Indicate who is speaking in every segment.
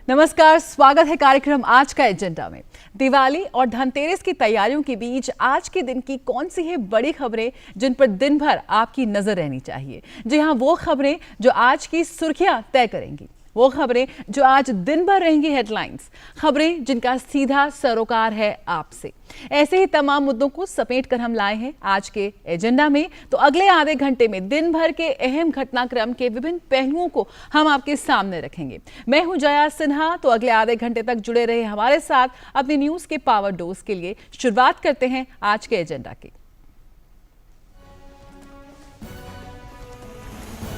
Speaker 1: नमस्कार, स्वागत है कार्यक्रम आज का एजेंडा में। दिवाली और धनतेरस की तैयारियों के बीच आज के दिन की कौन सी है बड़ी खबरें जिन पर दिन भर आपकी नजर रहनी चाहिए। जी हाँ, वो खबरें जो आज की सुर्खियां तय करेंगी, वो खबरें जो आज दिन भर रहेंगी हेडलाइंस, खबरें जिनका सीधा सरोकार है आपसे। ऐसे ही तमाम मुद्दों को समेट कर हम लाए हैं आज के एजेंडा में। तो अगले आधे घंटे में दिन भर के अहम घटनाक्रम के विभिन्न पहलुओं को हम आपके सामने रखेंगे। मैं हूं जया सिन्हा, तो अगले आधे घंटे तक जुड़े रहे हमारे साथ अपनी न्यूज के पावर डोज के लिए। शुरुआत करते हैं आज के एजेंडा की।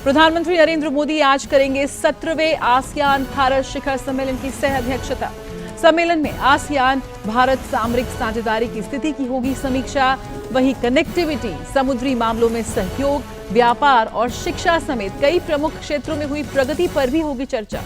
Speaker 1: प्रधानमंत्री नरेंद्र मोदी आज करेंगे 17वें आसियान भारत शिखर सम्मेलन की सह अध्यक्षता। सम्मेलन में आसियान भारत सामरिक साझेदारी की स्थिति की होगी समीक्षा। वहीं कनेक्टिविटी, समुद्री मामलों में सहयोग, व्यापार और शिक्षा समेत कई प्रमुख क्षेत्रों में हुई प्रगति पर भी होगी चर्चा।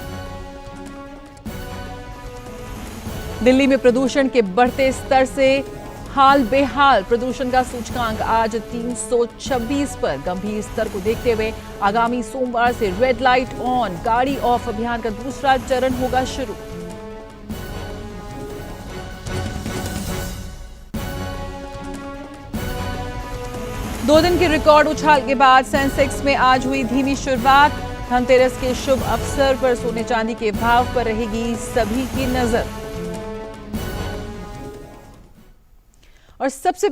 Speaker 1: दिल्ली में प्रदूषण के बढ़ते स्तर से हाल बेहाल। प्रदूषण का सूचकांक आज 326 पर। गंभीर स्तर को देखते हुए आगामी सोमवार से रेड लाइट ऑन, गाड़ी ऑफ अभियान का दूसरा चरण होगा शुरू। दो दिन की रिकॉर्ड उछाल के बाद सेंसेक्स में आज हुई धीमी शुरुआत। धनतेरस के शुभ अवसर पर सोने चांदी के भाव पर रहेगी सभी की नजर। और सबसे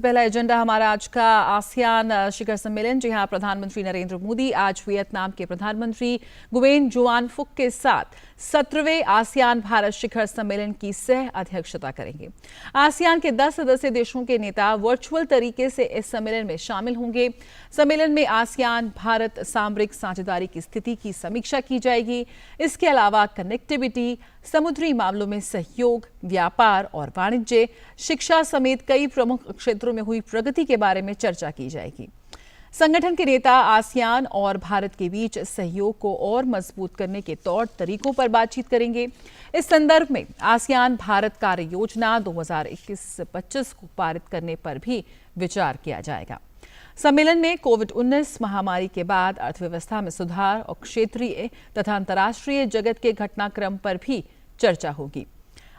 Speaker 1: पहला एजेंडा हमारा आज का आसियान शिखर सम्मेलन। जी हां, प्रधानमंत्री नरेंद्र मोदी आज वियतनाम के प्रधानमंत्री गुयेन जुआन फुक के साथ 17वें आसियान भारत शिखर सम्मेलन की सह अध्यक्षता करेंगे। आसियान के 10 सदस्य देशों के नेता वर्चुअल तरीके से इस सम्मेलन में शामिल होंगे। सम्मेलन में आसियान भारत सामरिक साझेदारी की स्थिति की समीक्षा की जाएगी। इसके अलावा कनेक्टिविटी, समुद्री मामलों में सहयोग, व्यापार और वाणिज्य, शिक्षा समेत कई प्रमुख क्षेत्रों में हुई प्रगति के बारे में चर्चा की जाएगी। संगठन के नेता आसियान और भारत के बीच सहयोग को और मजबूत करने के तौर तरीकों पर बातचीत करेंगे। इस संदर्भ में आसियान भारत कार्य योजना 2021-25 को पारित करने पर भी विचार किया जाएगा। सम्मेलन में कोविड-19 महामारी के बाद अर्थव्यवस्था में सुधार और क्षेत्रीय तथा अंतर्राष्ट्रीय जगत के घटनाक्रम पर भी चर्चा होगी।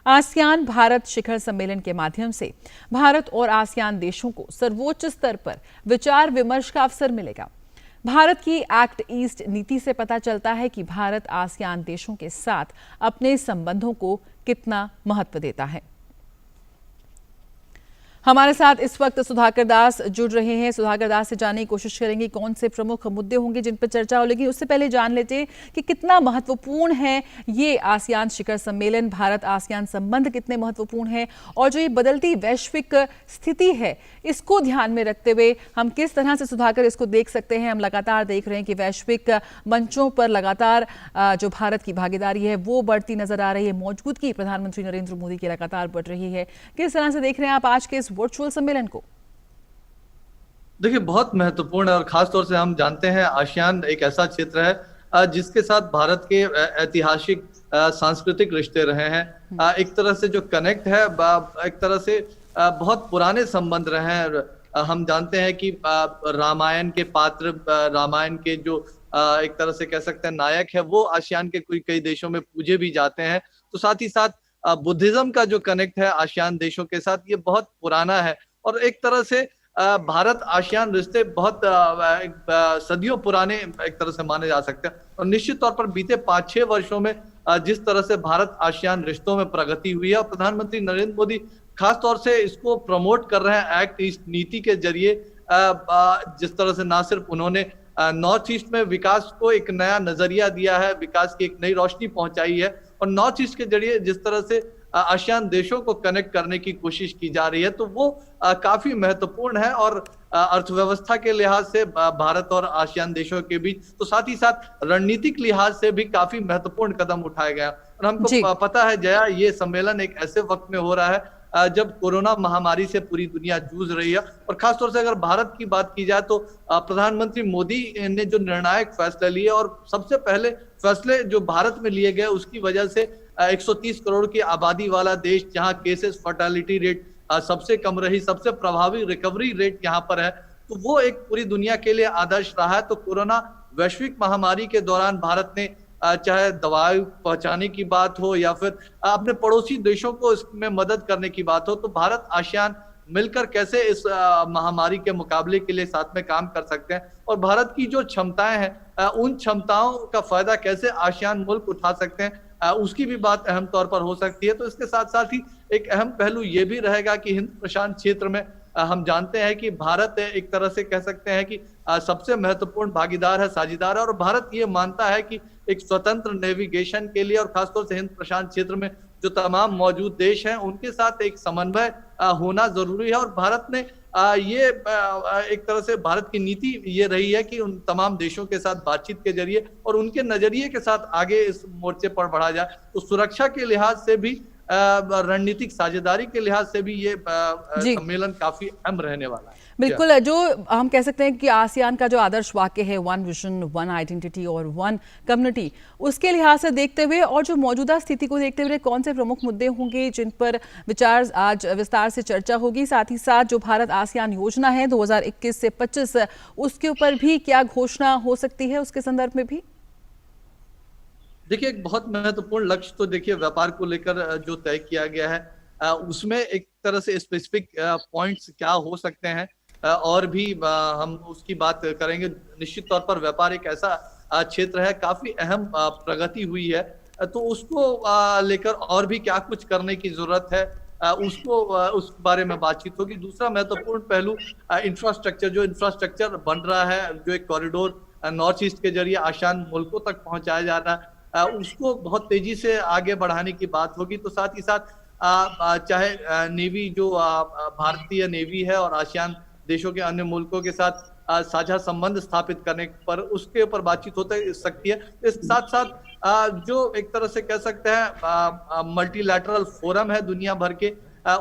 Speaker 1: आसियान भारत शिखर सम्मेलन के माध्यम से भारत और आसियान देशों को सर्वोच्च स्तर पर विचार विमर्श का अवसर मिलेगा। भारत की एक्ट ईस्ट नीति से पता चलता है कि भारत आसियान देशों के साथ अपने संबंधों को कितना महत्व देता है। हमारे साथ इस वक्त सुधाकर दास जुड़ रहे हैं। सुधाकर दास से जानने की कोशिश करेंगे कौन से प्रमुख मुद्दे होंगे जिन पर चर्चा हो। लेकिन उससे पहले जान लेते हैं कि कितना महत्वपूर्ण है ये आसियान शिखर सम्मेलन, भारत आसियान संबंध कितने महत्वपूर्ण है, और जो ये बदलती वैश्विक स्थिति है इसको ध्यान में रखते हुए हम किस तरह से सुधाकर इसको देख सकते हैं। हम लगातार देख रहे हैं कि वैश्विक मंचों पर लगातार जो भारत की भागीदारी है वो बढ़ती नजर आ रही है। मौजूदगी प्रधानमंत्री नरेंद्र मोदी की लगातार बढ़ रही है। किस तरह से देख रहे हैं आप आज के इस वर्चुअल सम्मेलन को?
Speaker 2: देखिए, बहुत महत्वपूर्ण है और खास तौर से हम जानते हैं आसियान एक ऐसा क्षेत्र है जिसके साथ भारत के ऐतिहासिक सांस्कृतिक रिश्ते रहे हैं। एक तरह से जो कनेक्ट है, एक तरह से बहुत पुराने संबंध रहे हैं। हम जानते हैं कि रामायण के पात्र, रामायण के जो एक तरह से कह सकते हैं नायक है, वो आसियान के कई देशों में पूजे भी जाते हैं। तो साथ ही साथ बुद्धिज्म का जो कनेक्ट है आसियान देशों के साथ, ये बहुत पुराना है। और एक तरह से भारत आसियान रिश्ते बहुत सदियों पुराने एक तरह से माने जा सकते हैं। और निश्चित तौर पर बीते 5-6 वर्षों में जिस तरह से भारत आसियान रिश्तों में प्रगति हुई है, और प्रधानमंत्री नरेंद्र मोदी खास तौर से इसको प्रमोट कर रहे हैं एक्ट ईस्ट नीति के जरिए। जिस तरह से ना सिर्फ उन्होंने नॉर्थ ईस्ट में विकास को एक नया नजरिया दिया है, विकास की एक नई रोशनी पहुंचाई है, और नॉर्थ ईस्ट के जरिए जिस तरह से आसियान देशों को कनेक्ट करने की कोशिश की जा रही है, तो वो काफी महत्वपूर्ण है। और अर्थव्यवस्था के लिहाज से भारत और आसियान देशों के बीच, तो साथ ही साथ रणनीतिक लिहाज से भी काफी महत्वपूर्ण कदम उठाया गया। और हमको पता है जया, ये सम्मेलन एक ऐसे वक्त में हो रहा है जब कोरोना महामारी से पूरी दुनिया जूझ रही है। और खासतौर से अगर भारत की बात की जाए तो प्रधानमंत्री मोदी ने जो निर्णायक फैसले लिए, और सबसे पहले फैसले जो भारत में लिए गए उसकी वजह से 130 करोड़ की आबादी वाला देश, जहां केसेस फर्टिलिटी रेट सबसे कम रही, सबसे प्रभावी रिकवरी रेट यहाँ पर है, तो वो एक पूरी दुनिया के लिए आदर्श रहा है। तो कोरोना वैश्विक महामारी के दौरान भारत ने चाहे दवाई पहुंचाने की बात हो या फिर अपने पड़ोसी देशों को इसमें मदद करने की बात हो, तो भारत आसियान मिलकर कैसे इस महामारी के मुकाबले के लिए साथ में काम कर सकते हैं और भारत की जो क्षमताएं हैं उन क्षमताओं का फायदा कैसे आसियान मुल्क उठा सकते हैं, उसकी भी बात अहम तौर पर हो सकती है। तो इसके साथ साथ ही एक अहम पहलू ये भी रहेगा कि हिंद प्रशांत क्षेत्र में हम जानते हैं कि भारत एक तरह से कह सकते हैं कि सबसे महत्वपूर्ण भागीदार है, साझेदार है, और भारत ये मानता है कि एक स्वतंत्र नेविगेशन के लिए और खासतौर से हिंद प्रशांत क्षेत्र में जो तमाम मौजूद देश हैं उनके साथ एक समन्वय होना जरूरी है। और भारत ने ये एक तरह से भारत की नीति ये रही है कि उन तमाम देशों के साथ बातचीत के जरिए और उनके नजरिए के साथ आगे इस मोर्चे पर बढ़ा जाए। तो सुरक्षा के लिहाज से भी, रणनीतिक साझेदारी के लिहाज से भी ये सम्मेलन काफी अहम रहने वाला है।
Speaker 1: बिल्कुल, जो हम कह सकते हैं कि आसियान का जो आदर्श वाक्य है, वन विजन, वन आइडेंटिटी और वन कम्युनिटी, उसके लिहाज से देखते हुए और जो मौजूदा स्थिति को देखते हुए कौन से प्रमुख मुद्दे होंगे जिन पर विचार आज विस्तार से चर्चा होगी? साथ ही साथ जो भारत आसियान योजना है 2021 से 25, उसके ऊपर भी क्या घोषणा हो सकती है, उसके संदर्भ में भी?
Speaker 2: देखिए, एक बहुत महत्वपूर्ण लक्ष्य तो देखिए व्यापार को लेकर जो तय किया गया है उसमें एक तरह से स्पेसिफिक पॉइंट्स क्या हो सकते हैं और भी हम उसकी बात करेंगे। निश्चित तौर पर व्यापार एक ऐसा क्षेत्र है, काफी अहम प्रगति हुई है, तो उसको लेकर और भी क्या कुछ करने की जरूरत है उसको उस बारे में बातचीत होगी। दूसरा महत्वपूर्ण पहलू इंफ्रास्ट्रक्चर, जो इंफ्रास्ट्रक्चर बन रहा है, जो एक कॉरिडोर नॉर्थ ईस्ट के जरिए आसियान मुल्कों तक पहुंचाया जा रहा है, उसको बहुत तेजी से आगे बढ़ाने की बात होगी। तो साथ ही साथ चाहे नेवी जो भारतीय नेवी है और आसियान देशों के अन्य मुल्कों के साथ साझा संबंध स्थापित करने पर उसके ऊपर बातचीत हो सकती है। इसके साथ साथ जो एक तरह से कह सकते हैं मल्टीलैटरल फोरम है दुनिया भर के,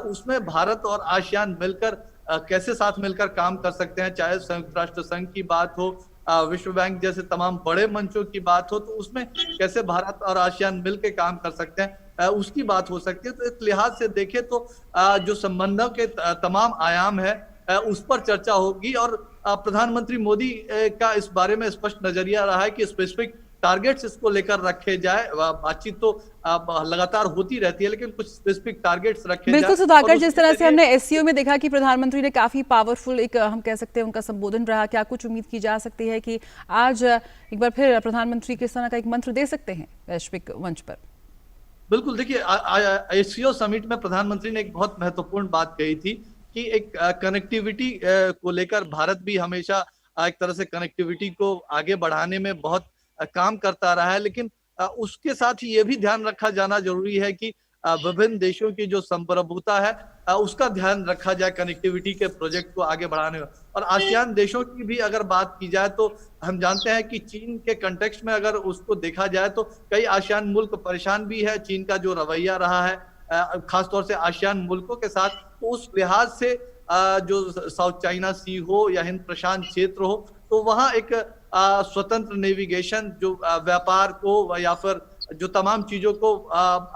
Speaker 2: उसमें भारत और आसियान मिलकर कैसे साथ मिलकर काम कर सकते हैं, चाहे संयुक्त राष्ट्र संघ की बात हो, विश्व बैंक जैसे तमाम बड़े मंचों की बात हो, तो उसमें कैसे भारत और आसियान मिलकर काम कर सकते हैं उसकी बात हो सकती है। तो इस लिहाज से देखें तो जो संबंधों के तमाम आयाम है उस पर चर्चा होगी और प्रधानमंत्री मोदी का इस बारे में स्पष्ट नजरिया रहा है कि स्पेसिफिक टारगेट्स इसको लेकर रखे जाए। बातचीत तो लगातार होती रहती है, लेकिन कुछ स्पेसिफिक टारगेट्स रखे
Speaker 1: बिल्कुल सुधाकर, जिस तरह से हमने एससीओ में देखा कि प्रधानमंत्री ने काफी पावरफुल एक हम कह सकते हैं उनका संबोधन रहा, क्या कुछ उम्मीद की जा सकती है कि आज एक बार फिर प्रधानमंत्री किस तरह का एक मंत्र दे सकते हैं वैश्विक मंच पर?
Speaker 2: बिल्कुल, देखिए एससीओ समिट में प्रधानमंत्री ने एक बहुत महत्वपूर्ण बात कही थी कि एक कनेक्टिविटी को लेकर भारत भी हमेशा एक तरह से कनेक्टिविटी को आगे बढ़ाने में बहुत काम करता रहा है, लेकिन उसके साथ ही ये भी ध्यान रखा जाना जरूरी है कि विभिन्न देशों की जो संप्रभुता है उसका ध्यान रखा जाए कनेक्टिविटी के प्रोजेक्ट को आगे बढ़ाने में। और आसियान देशों की भी अगर बात की जाए तो हम जानते हैं कि चीन के कंटेक्स्ट में अगर उसको देखा जाए तो कई आसियान मुल्क परेशान भी है चीन का जो रवैया रहा है खासतौर से आसियान मुल्कों के साथ। तो उस लिहाज से जो साउथ चाइना सी हो या हिंद प्रशांत क्षेत्र हो, तो वहाँ एक स्वतंत्र नेविगेशन जो व्यापार को या फिर जो तमाम चीजों को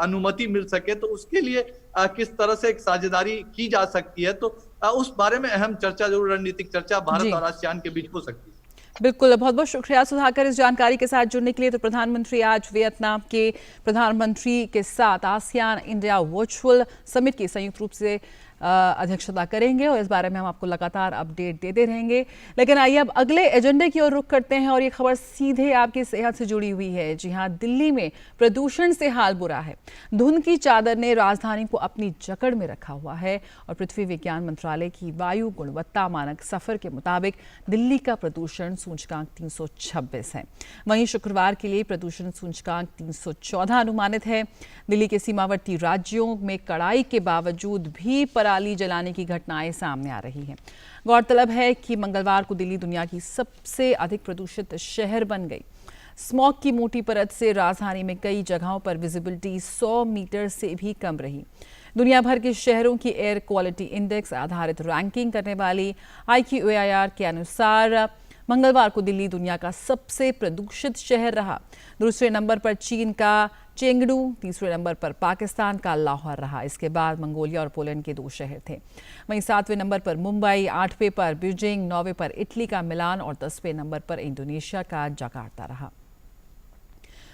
Speaker 2: अनुमति मिल सके, तो उसके लिए किस तरह से एक साझेदारी की जा सकती है, तो उस बारे में अहम चर्चा, जरूर रणनीतिक चर्चा भारत और आसियान के बीच हो सकती है।
Speaker 1: बिल्कुल, बहुत बहुत शुक्रिया सुधाकर इस जानकारी के साथ जुड़ने के लिए। तो प्रधानमंत्री आज वियतनाम के प्रधानमंत्री के साथ आसियान इंडिया वर्चुअल समिट की संयुक्त रूप से अध्यक्षता करेंगे और इस बारे में हम आपको लगातार अपडेट देते रहेंगे। लेकिन आइए अब अगले एजेंडे की ओर रुख करते हैं और ये खबर सीधे आपकी सेहत से जुड़ी हुई है। जी हाँ, दिल्ली में प्रदूषण से हाल बुरा है। धुंध की चादर ने राजधानी को अपनी जकड़ में रखा हुआ है और पृथ्वी विज्ञान मंत्रालय की वायु गुणवत्ता मानक सफर के मुताबिक दिल्ली का प्रदूषण सूचकांक 326 है। वहीं शुक्रवार के लिए प्रदूषण सूचकांक 314 अनुमानित है। दिल्ली के सीमावर्ती राज्यों में कड़ाई के बावजूद भी पराली जलाने की घटनाएं सामने आ रही हैं। गौरतलब है कि मंगलवार को दिल्ली दुनिया की सबसे अधिक प्रदूषित शहर बन गई। स्मॉग की मोटी परत से राजधानी में कई जगहों पर विजिबिलिटी 100 मीटर से भी कम रही। दुनिया भर के शहरों की एयर क्वालिटी इंडेक्स आधारित रैंकिंग करने वाली IQAIR के अनुसार मंगलवार को दिल्ली दुनिया का सबसे प्रदूषित शहर रहा। दूसरे नंबर पर चीन का चेंगडू, तीसरे नंबर पर पाकिस्तान का लाहौर रहा। इसके बाद मंगोलिया और पोलैंड के 2 शहर थे। वहीं 7वें नंबर पर मुंबई, 8वें पर बीजिंग, 9वें पर इटली का मिलान और 10वें नंबर पर इंडोनेशिया का जकार्ता रहा।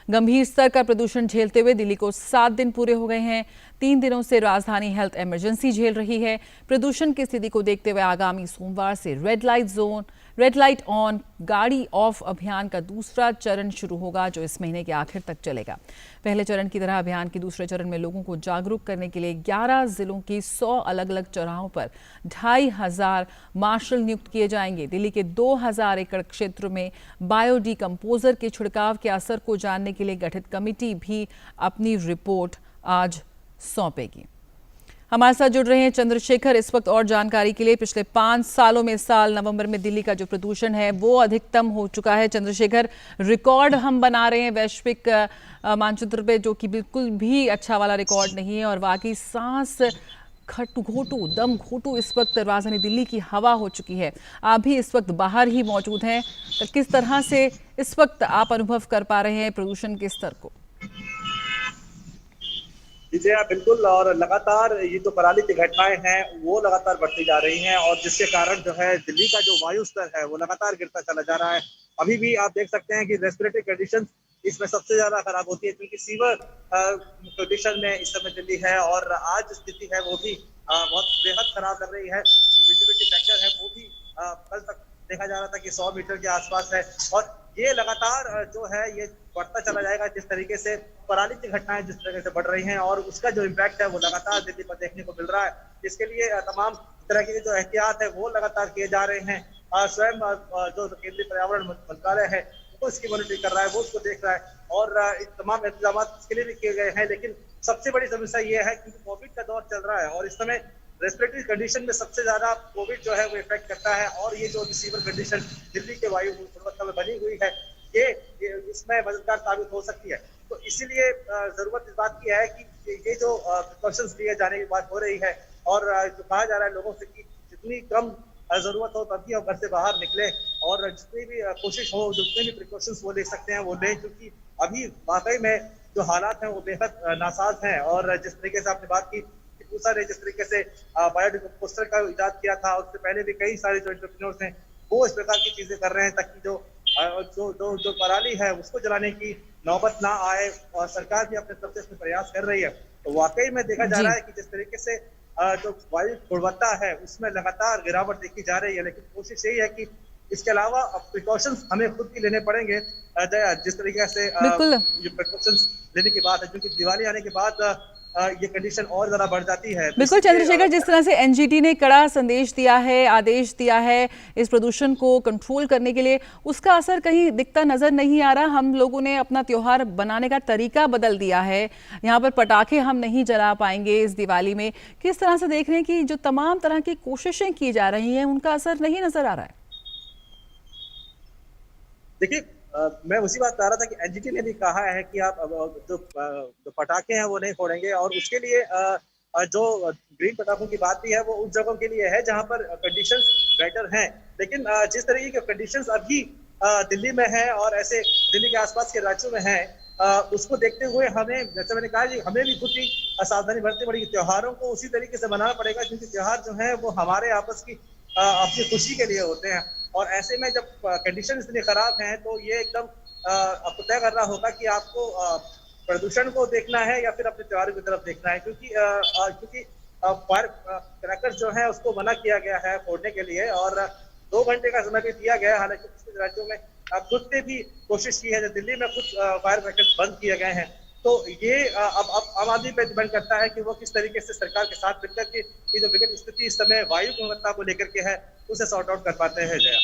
Speaker 1: गंभीर स्तर का प्रदूषण झेलते हुए दिल्ली को 7 दिन पूरे हो गए हैं। 3 दिनों से राजधानी हेल्थ इमरजेंसी झेल रही है। प्रदूषण की स्थिति को देखते हुए आगामी सोमवार से रेड लाइट ऑन, गाड़ी ऑफ अभियान का दूसरा चरण शुरू होगा, जो इस महीने के आखिर तक चलेगा। पहले चरण की तरह अभियान के दूसरे चरण में लोगों को जागरूक करने के लिए 11 जिलों की 100 अलग अलग चौराहों पर 2500 मार्शल नियुक्त किए जाएंगे। दिल्ली के 2000 एकड़ क्षेत्र में बायोडिकम्पोजर के छिड़काव के असर को जानने के लिए गठित कमेटी भी अपनी रिपोर्ट आज सौंपेगी। हमारे साथ जुड़ रहे हैं चंद्रशेखर इस वक्त और जानकारी के लिए। पिछले 5 सालों में साल नवंबर में दिल्ली का जो प्रदूषण है वो अधिकतम हो चुका है। चंद्रशेखर, रिकॉर्ड हम बना रहे हैं वैश्विक मानचित्र पे, जो कि बिल्कुल भी अच्छा वाला रिकॉर्ड नहीं है और वाकई सांस दम घोटू इस वक्त राजधानी दिल्ली की हवा हो चुकी है। आप भी इस वक्त बाहर ही मौजूद हैं, तो किस तरह से इस वक्त आप अनुभव कर पा रहे हैं प्रदूषण के स्तर को?
Speaker 3: जी हाँ, बिल्कुल। और लगातार ये जो पराली की घटनाएं हैं वो लगातार बढ़ती जा रही हैं और जिसके कारण जो है दिल्ली का जो वायु स्तर है वो लगातार गिरता चला जा रहा है। अभी भी आप देख सकते हैं कि रेस्पिरेटरी कंडीशन इसमें सबसे ज्यादा खराब होती है, क्योंकि सीवर कंडीशन में इस समय दिल्ली है और आज स्थिति है वो भी बहुत बेहद खराब लग रही है। विजिबिलिटी फैक्टर है वो भी कल तक देखा जा रहा था कि 100 मीटर के आसपास है और ये लगातार जो है ये बढ़ता चला जाएगा जिस तरीके से पराली की घटनाएं जिस तरीके से बढ़ रही हैं और उसका जो इम्पैक्ट है वो लगातार दिल्ली पर देखने को मिल रहा है। इसके लिए तमाम तरह की जो एहतियात है वो लगातार किए जा रहे हैं। स्वयं जो केंद्रीय पर्यावरण मंत्रालय है वो इसकी मॉनिटरिंग कर रहा है, वो उसको देख रहा है और तमाम इंतजाम इसके लिए भी किए गए हैं। लेकिन सबसे बड़ी समस्या ये है कि कोविड का दौर चल रहा है और इस समय रेस्पिरेटरी कंडीशन में सबसे ज्यादा कोविड जो है वो इफेक्ट करता है और ये जो रिसीवर कंडीशन दिल्ली के वायु गुणवत्ता में बनी हुई है ये इसमें मददगार साबित हो सकती है। तो इसीलिए जरूरत इस बात की है कि ये जो प्रिकॉशंस लिए जाने की बात हो रही है और जो कहा जा रहा है लोगों से कि जितनी कम जरूरत हो तभी हम घर से बाहर निकले और जितनी भी कोशिश हो, जितने भी प्रिकॉशंस वो ले सकते हैं वो लें, क्योंकि अभी वाकई में जो हालात हैं वो बेहद नासाज हैं। और जिस तरीके से आपने बात की, दूसरा ने जिस तरीके से बायोडिकम्पोस्टर का इजाद किया था, उससे पहले भी कई सारे जो एंटरप्रेन्योर्स हैं वो इस प्रकार की चीजें कर रहे हैं ताकि जो पराली है उसको जलाने की नौबत ना आए और सरकार भी अपने तरफ से इसमें प्रयास कर रही है। तो वाकई में देखा जा रहा है कि जिस तरीके से जो वायु गुणवत्ता है उसमें लगातार गिरावट देखी जा रही है, लेकिन कोशिश यही है कि इसके अलावा प्रिकॉशंस हमें खुद ही लेने पड़ेंगे। जिस तरीके से ये प्रिकॉशंस लेने की बात है, क्योंकि दिवाली आने के बाद ये कंडीशन और ज्यादा बढ़ जाती है।
Speaker 1: बिल्कुल चंद्रशेखर, जिस तरह से एनजीटी ने कड़ा संदेश दिया है, आदेश दिया है इस प्रदूषण को कंट्रोल करने के लिए, उसका असर कहीं दिखता नजर नहीं आ रहा। हम लोगों ने अपना त्योहार बनाने का तरीका बदल दिया है, यहाँ पर पटाखे हम नहीं जला पाएंगे इस दिवाली में। किस तरह से देख रहे हैं कि जो तमाम तरह की कोशिशें की जा रही हैं उनका असर नहीं नजर आ रहा है?
Speaker 3: देखिए, मैं उसी बात पर आ रहा था कि एनजीटी ने भी कहा है कि आप जो पटाखे हैं वो नहीं फोड़ेंगे और उसके लिए जो ग्रीन पटाखों की बात भी है वो उस जगहों के लिए है जहां पर कंडीशंस बेटर हैं। लेकिन जिस तरीके के कंडीशंस अभी दिल्ली में है और ऐसे दिल्ली के आसपास के राज्यों में है, उसको देखते हुए हमें, जैसे मैंने कहा जी, हमें भी कुछ ही सावधानी बरतनी पड़ेगी। त्योहारों को उसी तरीके से मनाना पड़ेगा क्योंकि त्योहार जो है वो हमारे आपस की अपनी खुशी के लिए होते हैं और ऐसे में जब कंडीशन इतनी खराब हैं तो ये एकदम आपको तय करना होगा कि आपको प्रदूषण को देखना है या फिर अपने त्योहारों की तरफ देखना है, क्योंकि फायर क्रैकर्स जो है उसको मना किया गया है फोड़ने के लिए और 2 घंटे का समय भी दिया गया है। हालांकि कुछ राज्यों में खुद ने भी कोशिश की है, जो दिल्ली में कुछ फायर क्रैकर्स बंद किए गए हैं। तो ये अब आम आदमी पे डिपेंड करता है कि वो किस तरीके से सरकार के साथ मिलकर के ये जो विकट स्थिति इस समय वायु गुणवत्ता को लेकर के है उसे सॉर्ट आउट कर पाते हैं। जया,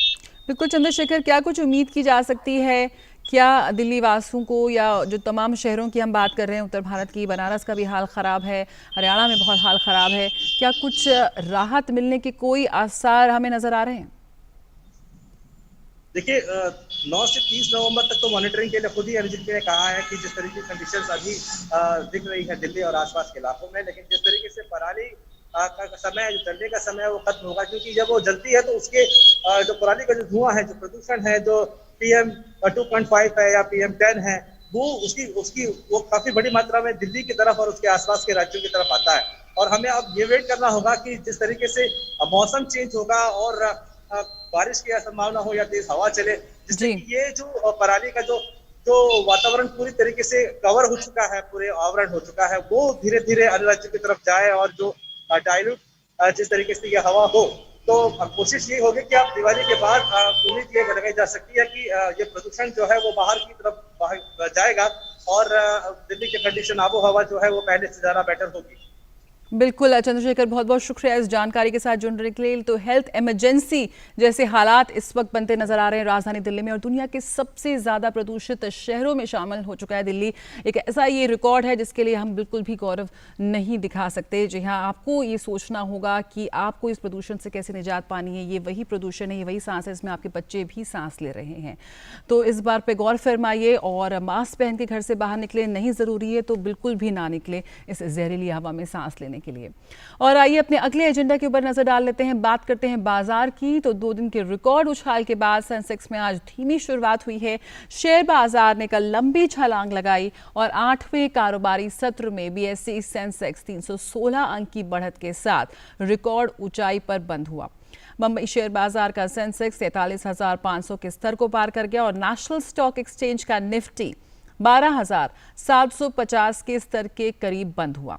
Speaker 1: बिल्कुल चंद्रशेखर, क्या कुछ उम्मीद की जा सकती है? क्या दिल्ली वासियों को या जो तमाम शहरों की हम बात कर रहे हैं, उत्तर भारत की, बनारस का भी हाल ख़राब है, हरियाणा में बहुत हाल ख़राब है, क्या कुछ राहत मिलने के कोई आसार हमें नज़र आ रहे हैं?
Speaker 3: देखिए, 9 से 30 नवंबर तक तो मॉनिटरिंग के लिए खुद ही एनजीटी ने कहा है कि जिस तरीके की कंडीशंस अभी दिख रही है दिल्ली और आसपास के इलाकों में, लेकिन जिस तरीके से पराली का समय, जो जलने का समय है वो खत्म होगा, क्योंकि जब वो जलती है तो उसके जो पराली का जो धुआं है, जो प्रदूषण है, जो PM 2.5 है या PM 10 है, वो उसकी वो काफी बड़ी मात्रा में दिल्ली की तरफ और उसके आसपास के राज्यों की तरफ आता है। और हमें अब ये वेट करना होगा कि जिस तरीके से मौसम चेंज होगा और बारिश की संभावना हो या तेज हवा चले, जिससे ये जो पराली का जो जो वातावरण पूरी तरीके से कवर हो चुका है, पूरे आवरण हो चुका है, वो धीरे धीरे अन्य राज्यों की तरफ जाए और जो डाइल्यूट जिस तरीके से ये हवा हो, तो कोशिश ये होगी कि आप दिवाली के बाद उम्मीद ये लगाई जा सकती है कि ये प्रदूषण जो है वो बाहर की तरफ जाएगा और दिल्ली की कंडीशन आबो हवा जो है वो पहले से ज्यादा बेटर होगी।
Speaker 1: बिल्कुल चंद्रशेखर, बहुत बहुत शुक्रिया इस जानकारी के साथ जुड़ने के लिए। तो हेल्थ इमरजेंसी जैसे हालात इस वक्त बनते नजर आ रहे हैं राजधानी दिल्ली में, और दुनिया के सबसे ज्यादा प्रदूषित शहरों में शामिल हो चुका है दिल्ली। एक ऐसा ये रिकॉर्ड है जिसके लिए हम बिल्कुल भी गौरव नहीं दिखा सकते। जी हाँ, आपको ये सोचना होगा कि आपको इस प्रदूषण से कैसे निजात पानी है। ये वही प्रदूषण है, ये वही सांस है, इसमें आपके बच्चे भी सांस ले रहे हैं। तो इस बार पे गौर फरमाइए और मास्क पहन के घर से बाहर निकले, नहीं ज़रूरी है तो बिल्कुल भी ना निकले इस जहरीली हवा में सांस लेने के लिए। और आइए अपने अगले एजेंडा के ऊपर नजर डाल लेते हैं। बात करते हैं बाजार की। तो 2 दिन के रिकॉर्ड उछाल के बाद सेंसेक्स में आज धीमी शुरुआत हुई है। शेयर बाजार ने कल लंबी छलांग लगाई और 8वें कारोबारी सत्र में बीएसई सेंसेक्स 316 अंक की बढ़त के साथ रिकॉर्ड ऊंचाई पर बंद हुआ। बंबई शेयर बाजार का सेंसेक्स 43,500 के स्तर को पार कर गया और नेशनल स्टॉक एक्सचेंज का निफ्टी 12,750 के स्तर के करीब बंद हुआ।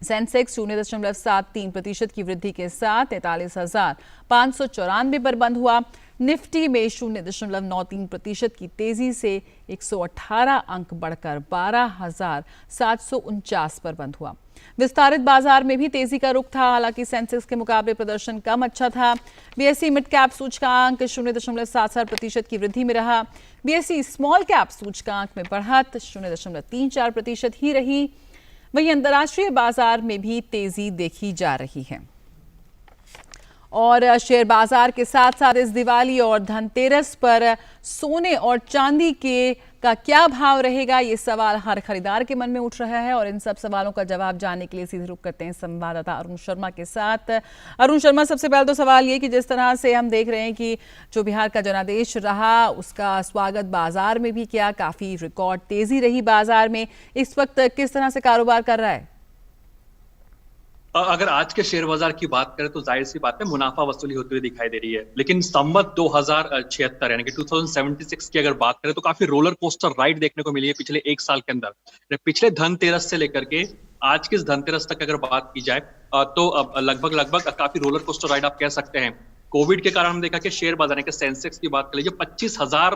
Speaker 1: सेंसेक्स 0.73% की वृद्धि के साथ 43,594 पर बंद हुआ। निफ्टी में 0.93% की तेजी से 118 अंक बढ़कर 12,749 पर बंद हुआ। विस्तारित बाजार में भी तेजी का रुख था, हालांकि सेंसेक्स के मुकाबले प्रदर्शन कम अच्छा था। बीएसई मिड कैप सूचकांक 0.77% की वृद्धि में रहा। बीएसई स्मॉल कैप सूचकांक में बढ़त 0.34% ही रही। वहीं अंतर्राष्ट्रीय बाजार में भी तेजी देखी जा रही है। और शेयर बाजार के साथ साथ इस दिवाली और धनतेरस पर सोने और चांदी का क्या भाव रहेगा, ये सवाल हर खरीदार के मन में उठ रहा है। और इन सब सवालों का जवाब जानने के लिए सीधे रुख करते हैं संवाददाता अरुण शर्मा के साथ। अरुण शर्मा, सबसे पहले तो सवाल ये कि जिस तरह से हम देख रहे हैं कि जो बिहार का जनादेश रहा उसका स्वागत बाजार में भी किया, काफी रिकॉर्ड तेजी रही बाजार में, इस वक्त किस तरह से कारोबार कर रहा है?
Speaker 4: अगर आज के शेयर बाजार की बात करें तो जाहिर सी बात है मुनाफा वसूली होती हुई दिखाई दे रही है। लेकिन संवत 2076 यानी कि 2076 की अगर बात करें तो काफी रोलर कोस्टर राइड देखने को मिली है पिछले 1 साल के अंदर। पिछले धनतेरस से लेकर के आज के इस धनतेरस तक अगर बात की जाए तो लगभग काफी रोलर कोस्टर राइड आप कह सकते हैं। कोविड के कारण हम देखा कि शेयर बाजार के सेंसेक्स की बात कर लीजिए 25,000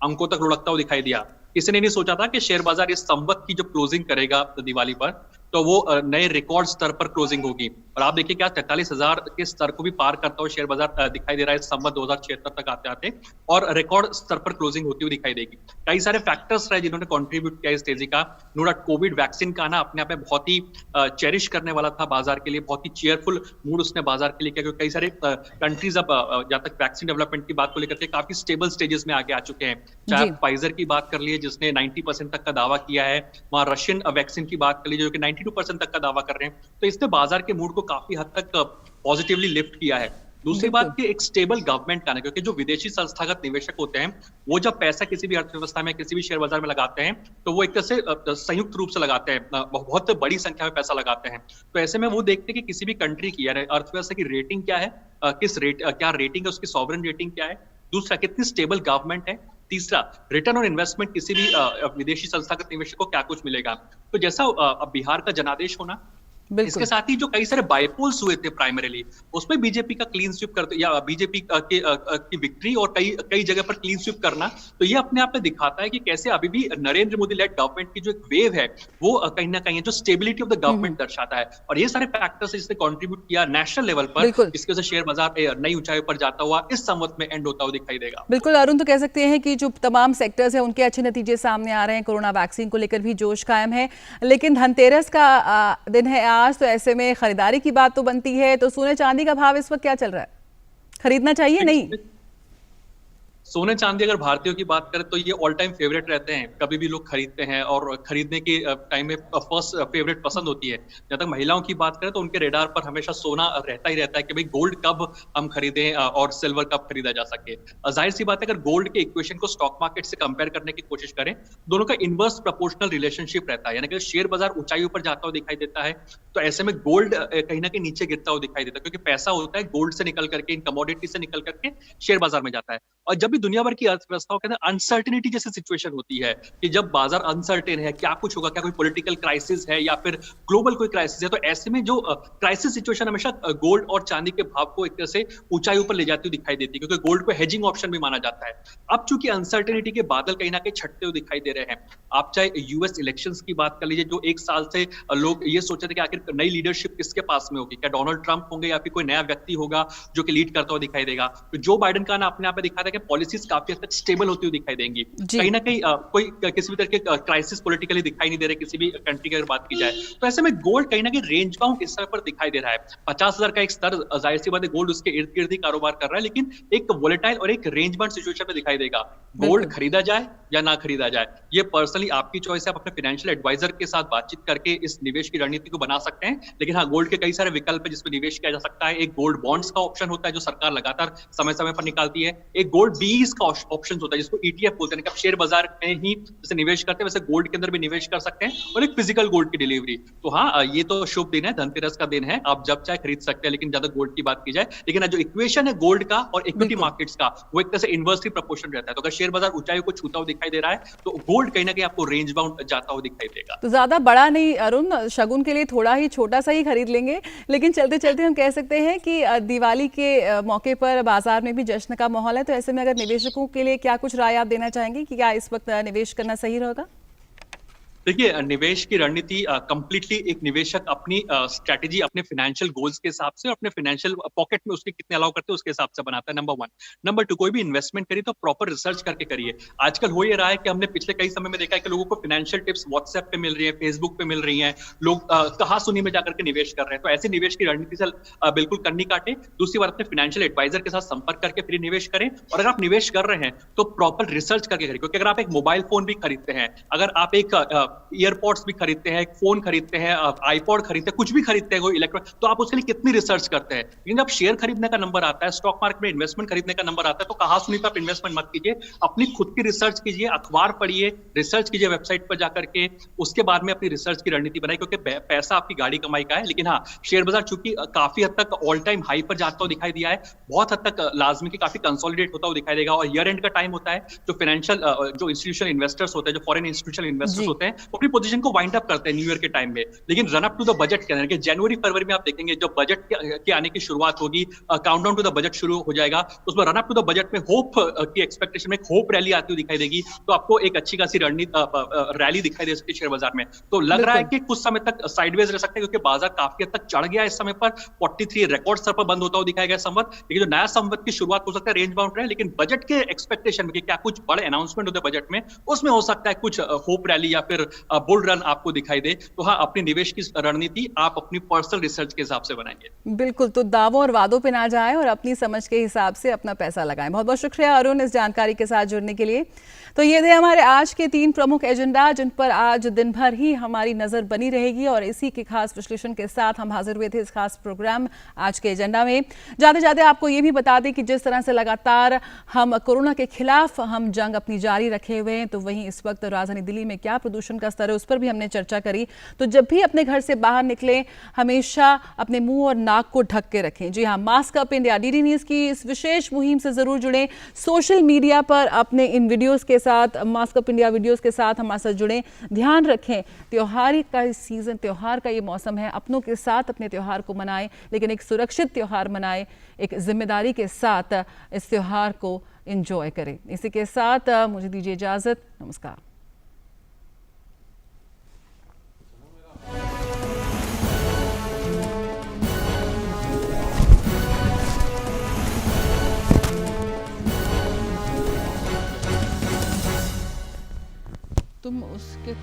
Speaker 4: अंकों तक लुढ़कता हुआ दिखाई दिया। किसी ने नहीं सोचा था कि शेयर बाजार इस संवत की जो क्लोजिंग करेगा दिवाली पर तो वो नए रिकॉर्ड स्तर पर क्लोजिंग होगी। और आप देखिए क्या 43,000 के स्तर को भी पार करता हुआ शेयर बाजार दिखाई दे रहा है संवत 2076 तक आते आते, और रिकॉर्ड स्तर पर क्लोजिंग होती हुई दिखाई देगी। कई सारे फैक्टर्स रहे जिन्होंने कंट्रीब्यूट किया इस तेजी का। नो डाउट कोविड वैक्सीन का आना अपने आप में बहुत ही चेरिश करने वाला था बाजार के लिए, बहुत ही चेयरफुल मूड उसने बाजार के लिए किया, क्योंकि कई सारे कंट्रीज अब जहां तक वैक्सीन डेवलपमेंट की बात को लेकर के काफी स्टेबल स्टेजेस में आगे आ चुके हैं। चाहे फाइजर की बात कर लिए जिसने 90% तक का दावा किया है, वहां रशियन वैक्सीन की बात कर लीजिए जो कि 92% तक का दावा कर रहे हैं। तो इसने बाजार के मूड को काफी हद तक पॉजिटिवली लिफ्ट किया है। दूसरी बात कि एक स्टेबल गवर्नमेंट का ना, क्योंकि जो विदेशी संस्थागत निवेशक होते हैं वो जब पैसा किसी भी अर्थव्यवस्था में किसी भी शेयर बाजार में लगाते हैं तो वो एक तरह से संयुक्त रूप से लगाते हैं, बहुत बड़ी संख्या में पैसा लगाते हैं। तो ऐसे में वो देखते हैं कि किसी भी कंट्री की यानी अर्थव्यवस्था की रेटिंग क्या है, क्या रेटिंग है, उसकी सॉवरेन रेटिंग क्या है, दूसरा कितनी स्टेबल गवर्नमेंट है, तीसरा रिटर्न ऑन इन्वेस्टमेंट किसी भी विदेशी संस्थागत निवेशक को क्या कुछ मिलेगा। तो जैसा बिहार का जनादेश होना, इसके साथ ही जो कई सारे बाइपोल्स हुए थे प्राइमरीली उसमें बीजेपी का क्लीन स्वीप करते या बीजेपी की विक्ट्री और कई जगह पर क्लीन स्वीप करना, तो ये अपने आप में दिखाता है कि कैसे अभी भी नरेंद्र मोदी लेड गवर्नमेंट की जो एक वेव है वो कहीं ना कहीं जो स्टेबिलिटी ऑफ द गवर्नमेंट दर्शाता है। और ये सारे फैक्टर्स जिसने कॉन्ट्रीब्यूट किया नेशनल लेवल पर, इसकी वजह से शेयर बाजार नई ऊंचाई पर जाता हुआ इस संवत में एंड होता हुआ दिखाई देगा।
Speaker 1: बिल्कुल अरुण, तो कह सकते हैं कि जो तमाम सेक्टर्स है उनके अच्छे नतीजे सामने आ रहे हैं। कोरोना वैक्सीन को लेकर भी जोश कायम है, लेकिन धनतेरस का दिन है आज, तो ऐसे में खरीदारी की बात तो बनती है। तो सोने चांदी का भाव इस वक्त क्या चल रहा है, खरीदना चाहिए नहीं?
Speaker 4: सोने चांदी अगर भारतीयों की बात करें तो ये ऑल टाइम फेवरेट रहते हैं, कभी भी लोग खरीदते हैं और खरीदने के टाइम में फर्स्ट फेवरेट पसंद होती है। जब तक महिलाओं की बात करें तो उनके रेडार पर हमेशा सोना रहता ही रहता है कि भाई गोल्ड कब हम खरीदें और सिल्वर कब खरीदा जा सके। जाहिर सी बात है अगर गोल्ड के इक्वेशन को स्टॉक मार्केट से कंपेयर करने की कोशिश करें, दोनों का इनवर्स प्रोपोर्शनल रिलेशनशिप रहता है, यानी कि शेयर बाजार ऊंचाई पर जाता हुआ दिखाई देता है तो ऐसे में गोल्ड कहीं ना कहीं नीचे गिरता हुआ दिखाई देता है, क्योंकि पैसा होता है गोल्ड से निकल करके, इन कमोडिटी से निकल करके शेयर बाजार में जाता है। और जब भी दुनिया भर की अर्थव्यवस्थाओं के अंदर अनसर्टेनिटी जैसी सिचुएशन होती है कि जब बाजार अनसर्टेन है, क्या कुछ होगा, क्या कोई पॉलिटिकल क्राइसिस है या फिर ग्लोबल कोई क्राइसिस है, तो ऐसे में जो क्राइसिस सिचुएशन हमेशा गोल्ड और चांदी के भाव को एक तरह से ऊंचाई ऊपर ले जाती हुई दिखाई देती है, क्योंकि गोल्ड को हेजिंग ऑप्शन भी माना जाता है। अब चूंकि अनसर्टेनिटी के बादल कहीं ना कहीं छटते हुए दिखाई दे रहे हैं, आप चाहे यूएस इलेक्शंस की बात कर लीजिए, जो एक साल से लोग ये सोच रहे थे कि आखिर नई लीडरशिप किसके पास में होगी, क्या डोनाल्ड ट्रंप होंगे या फिर कोई नया व्यक्ति होगा जो कि लीड करता हुआ दिखाई देगा। तो जो बाइडेन का ना अपने आप में दिखा था कि पॉलिसीज काफी हद तक स्टेबल होती हुई दिखाई देंगी, कहीं ना कहीं कोई किसी भी तरह के क्राइसिस पॉलिटिकली दिखाई नहीं दे रहे किसी भी कंट्री की अगर बात की जाए। तो ऐसे में गोल्ड कहीं ना कहीं रेंज बाउंड इस समय पर दिखाई दे रहा है। 50,000 का एक स्तर, जाहिर सी बात है गोल्ड उसके इर्द गिर्द ही कारोबार कर रहा है, लेकिन एक वोलेटाइल और एक रेंज बाउंड सिचुएशन में दिखाई देगा। गोल्ड खरीदा जाए या ना खरीदा जाए, ये पर्सनली आपकी चॉइस है। आप अपने फाइनेंशियल एडवाइजर के साथ बातचीत करके इस निवेश की रणनीति को बना सकते हैं। लेकिन हाँ, गोल्ड के कई सारे विकल्प है जिसमें निवेश किया जा सकता है। एक गोल्ड बॉन्ड्स का ऑप्शन होता है जो सरकार लगातार समय समय पर निकालती है। एक गोल्ड बीज का ऑप्शन होता है जिसको ETF बोलते हैं कि आप शेयर बाजार में ही जैसे निवेश करते हैं वैसे गोल्ड के अंदर भी निवेश कर सकते हैं, और एक फिजिकल गोल्ड की डिलीवरी। तो हाँ, ये तो शुभ दिन है, धनतेरस का दिन है, आप जब चाहे खरीद सकते हैं। लेकिन ज्यादा गोल्ड की बात की जाए, लेकिन जो इक्वेशन है गोल्ड का और इक्विटी मार्केट्स का, वो एक तरह से इनवर्सली प्रोपोर्शन रहता है। तो अगर शेयर बाजार ऊंचाई को छूता हुआ दिखाई दे रहा है तो गोल्ड कहीं ना कहीं आपको रेंज बाउंड जाता हुआ दिखाई देगा।
Speaker 1: तो ज्यादा बड़ा नहीं अरुण, शगुन के लिए थोड़ा ही छोटा सा ही खरीद लेंगे। लेकिन चलते चलते हम कह सकते हैं कि दिवाली के मौके पर बाजार में भी जश्न का माहौल है, तो ऐसे में अगर निवेशकों के लिए क्या कुछ राय आप देना चाहेंगे कि क्या इस वक्त निवेश करना सही रहेगा?
Speaker 4: देखिए, निवेश की रणनीति कंप्लीटली एक निवेशक अपनी स्ट्रेटेजी अपने फाइनेंशियल गोल्स के हिसाब से और अपने फाइनेंशियल पॉकेट में उसके कितने अलाउ करते हैं उसके हिसाब से बनाता है, नंबर 1। नंबर 2, कोई भी इन्वेस्टमेंट करिए तो प्रॉपर रिसर्च करके करिए। आजकल हो ये रहा है कि हमने पिछले कई समय में देखा है कि लोगों को फाइनेंशियल टिप्स व्हाट्सएप पे मिल रही है, फेसबुक पे मिल रही है, लोग कहा सुनी में जाकर के निवेश कर रहे हैं। तो ऐसे निवेश की रणनीति से बिल्कुल कन्नी काटे। दूसरी बात, अपने फाइनेंशियल एडवाइजर के साथ संपर्क करके फिर निवेश करें। और अगर आप निवेश कर रहे हैं तो प्रॉपर रिसर्च करके करिए, क्योंकि अगर आप एक मोबाइल फोन भी खरीदते हैं, अगर आप एक ईयरपॉड्स भी खरीदते हैं, एक फोन खरीदते हैं, आईपॉड खरीदते हैं, कुछ भी खरीदते हैं कोई इलेक्ट्रॉनिक, तो आप उसके लिए कितनी रिसर्च करते हैं। लेकिन जब शेयर खरीदने का नंबर आता है, स्टॉक मार्केट में इन्वेस्टमेंट खरीदने का नंबर आता है, तो कहा सुनी पे आप इन्वेस्टमेंट मत कीजिए। अपनी खुद की रिसर्च कीजिए, अखबार पढ़िए, रिसर्च कीजिए वेबसाइट पर जाकर के, उसके बाद में अपनी रिसर्च की रणनीति बनाइए, क्योंकि पैसा आपकी गाड़ी कमाई का है। लेकिन हाँ, शेयर बाजार चूंकि काफी हद तक ऑल टाइम हाई पर जाता हुआ दिखाई दिया है, बहुत हद तक लाजमी की काफी कंसोलिडेट होता हुआ दिखाई देगा। और ईयर एंड का टाइम होता है, जो फाइनेंशियल जो इंस्टीट्यूशनल इन्वेस्टर्स होते हैं, जो फॉरेन इंस्टीट्यूशनल इन्वेस्टर्स होते हैं, वो अपनी पोजीशन को वाइंड अप करते हैं न्यू ईयर के टाइम में। लेकिन run up to the budget के अंदर कि जनवरी फरवरी में आप देखेंगे जब बजट के आने की शुरुआत होगी, काउंटडाउन टू द बजट शुरू हो जाएगा, तो उसमें run up to the budget में होप की एक्सपेक्टेशन में एक होप रैली आती हुई दिखाई देगी, तो आपको एक अच्छी खासी रणनीति रैली दिखाई दे सकती है शेयर बाजार में। तो लग रहा है कि कुछ समय तक साइडवेज रह सकते हैं, क्योंकि बाजार काफी हद तक चढ़ गया इस समय पर। 43 रिकॉर्ड स्तर पर बंद होता हुआ दिखाया गया संवत, लेकिन जो नया संवत की शुरुआत हो सकता है रेंज बाउंड रहे। लेकिन बजट के एक्सपेक्टेशन में कि क्या कुछ बड़े अनाउंसमेंट होते हैं बजट में, उसमें हो सकता है कुछ होप रैली या फिर बुल रन आपको दिखाई दे। तो हाँ, अपनी निवेश की रणनीति आप अपनी पर्सनल रिसर्च के हिसाब से बनाएंगे।
Speaker 1: बिल्कुल, तो दावों और वादों पे ना जाएं और अपनी समझ के हिसाब से अपना पैसा लगाएं। बहुत बहुत शुक्रिया अरुण इस जानकारी के साथ जुड़ने के लिए। तो ये थे हमारे आज के 3 प्रमुख एजेंडा जिन पर आज दिन भर ही हमारी नजर बनी रहेगी, और इसी के खास विश्लेषण के साथ हम हाजिर हुए थे इस खास प्रोग्राम आज के एजेंडा में। जाते जाते आपको ये भी बता दें कि जिस तरह से लगातार हम कोरोना के खिलाफ हम जंग अपनी जारी रखे हुए हैं, तो वहीं इस वक्त राजधानी दिल्ली में क्या प्रदूषण का स्तर है उस पर भी हमने चर्चा करी। तो जब भी अपने घर से बाहर निकलें, हमेशा अपने मुंह और नाक को ढक के रखें। जी हाँ, mask up India DD news की इस विशेष मुहिम से जरूर जुड़ें। सोशल मीडिया पर अपने इन वीडियोस के साथ, मास्क अप इंडिया वीडियोस के साथ हमारे साथ जुड़ें। ध्यान रखें, त्योहार का सीजन, त्योहार का ये मौसम है, अपनों के साथ अपने त्योहार को मनाएं, लेकिन एक सुरक्षित त्योहार मनाएं, एक जिम्मेदारी के साथ इस त्योहार को एंजॉय करें। इसी के साथ मुझे दीजिए इजाजत। नमस्कार। तुम उसके